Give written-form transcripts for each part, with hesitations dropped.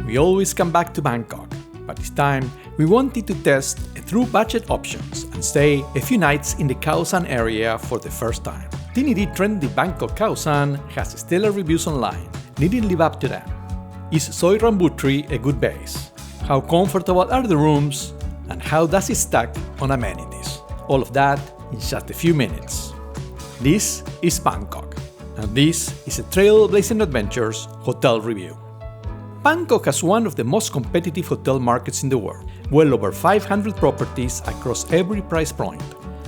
We always come back to Bangkok, but this time we wanted to test a true budget options and stay a few nights in the Khaosan area for the first time. Tinidee Trendy Bangkok Khaosan has stellar reviews online. Needn't live up to them. Is Soi Rambutri a good base? How comfortable are the rooms? And how does it stack on amenities? All of that in just a few minutes. This is Bangkok, and this is a Trailblazing Adventures hotel review. Bangkok has one of the most competitive hotel markets in the world, well over 500 properties across every price point.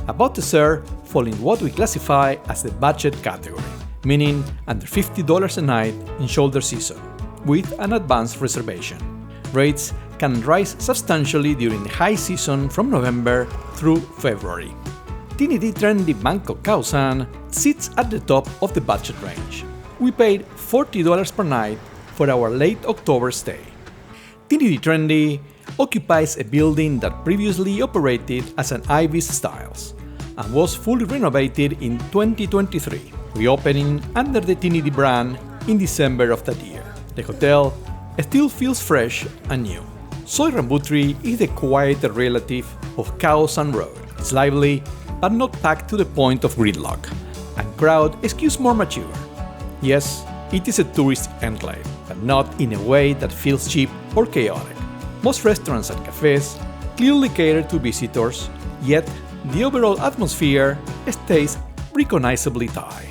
About a third fall in what we classify as the budget category, meaning under $50 a night in shoulder season, with an advanced reservation. Rates can rise substantially during the high season from November through February. Tinidee Trendy Bangkok Khaosan sits at the top of the budget range. We paid $40 per night for our late October stay. Tinidee Trendy occupies a building that previously operated as an Ibis Styles and was fully renovated in 2023, reopening under the Tinidee brand in December of that year. The hotel still feels fresh and new. Soi Rambutri is the quieter relative of Khaosan Road. It's lively, but not packed to the point of gridlock, and crowd skews more mature. Yes, it is a tourist enclave, but not in a way that feels cheap or chaotic. Most restaurants and cafés clearly cater to visitors, yet the overall atmosphere stays recognizably Thai.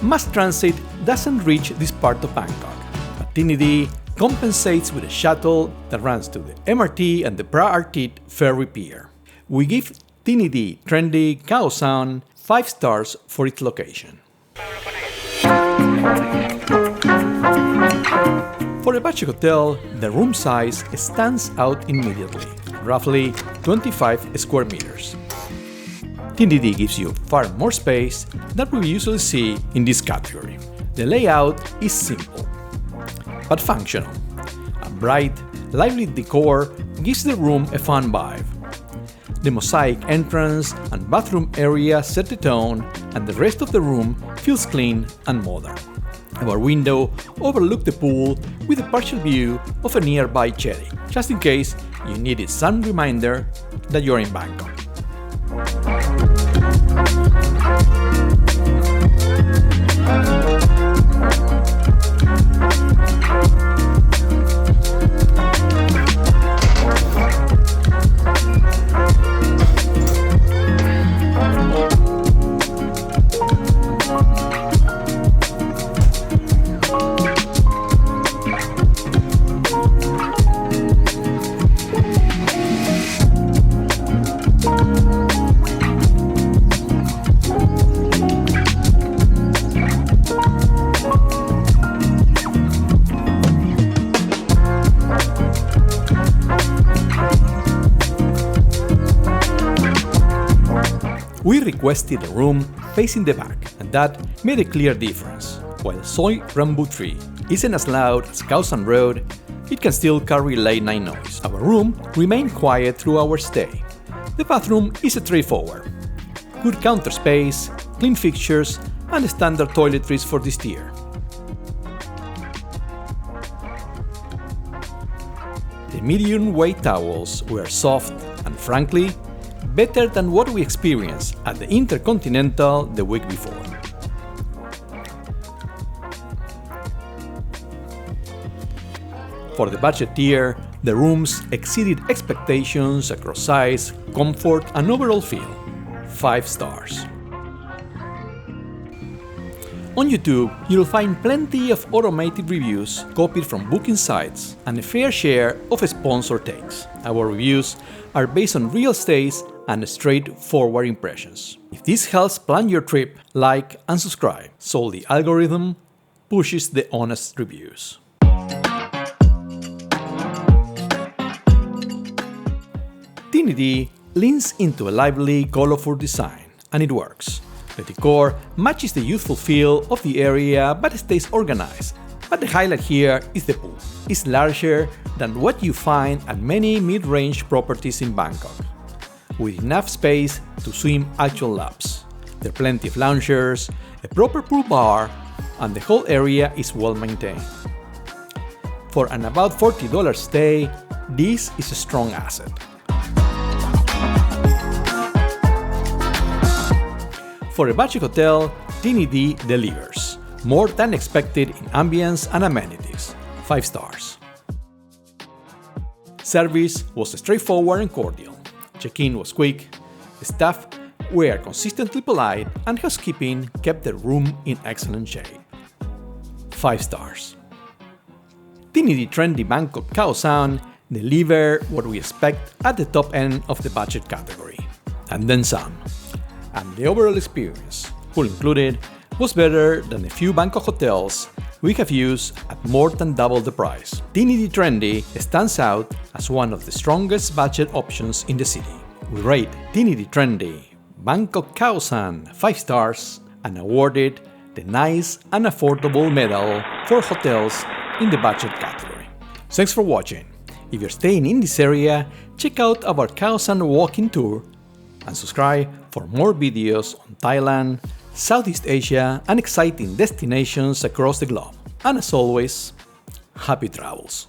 Mass transit doesn't reach this part of Bangkok, but Tinidee compensates with a shuttle that runs to the MRT and the Pra-Artit ferry pier. We give Tinidee Trendy Khaosan 5 stars for its location. For a budget hotel, the room size stands out immediately, roughly 25 square meters. Tinidee gives you far more space than we usually see in this category. The layout is simple, but functional. A bright, lively decor gives the room a fun vibe. The mosaic entrance and bathroom area set the tone, and the rest of the room feels clean and modern. Our window overlooks the pool with a partial view of a nearby jetty, just in case you needed some reminder that you're in Bangkok. We requested a room facing the back, and that made a clear difference. While Soi Rambutri isn't as loud as Khaosan Road, it can still carry late-night noise. Our room remained quiet through our stay. The bathroom is straightforward. Good counter space, clean fixtures, and standard toiletries for this tier. The medium-weight towels were soft and, frankly, better than what we experienced at the Intercontinental the week before. For the budget tier, the rooms exceeded expectations across size, comfort, and overall feel. 5 stars. On YouTube, you'll find plenty of automated reviews copied from booking sites and a fair share of sponsored takes. Our reviews are based on real stays and straightforward impressions. If this helps plan your trip, like and subscribe so the algorithm pushes the honest reviews. Tinidee leans into a lively, colorful design, and it works. The decor matches the youthful feel of the area but stays organized. But the highlight here is the pool. It's larger than what you find at many mid-range properties in Bangkok, with enough space to swim actual laps. There are plenty of loungers, a proper pool bar, and the whole area is well maintained. For an about $40 stay, this is a strong asset. For a budget hotel, Tinidee delivers. More than expected in ambience and amenities. 5 stars. Service was straightforward and cordial. Check-in was quick. The staff were consistently polite, and housekeeping kept the room in excellent shape. 5 stars. Tinidee Trendy Bangkok Khaosan deliver what we expect at the top end of the budget category, and then some. And the overall experience, all included, was better than a few Bangkok hotels we have used at more than double the price. Tinidee Trendy stands out as one of the strongest budget options in the city. We rate Tinidee Trendy Bangkok Khaosan 5 stars and awarded the Nice and Affordable medal for hotels in the budget category. Thanks for watching. If you're staying in this area, check out our Khaosan walking tour and subscribe for more videos on Thailand, Southeast Asia, and exciting destinations across the globe. And as always, happy travels!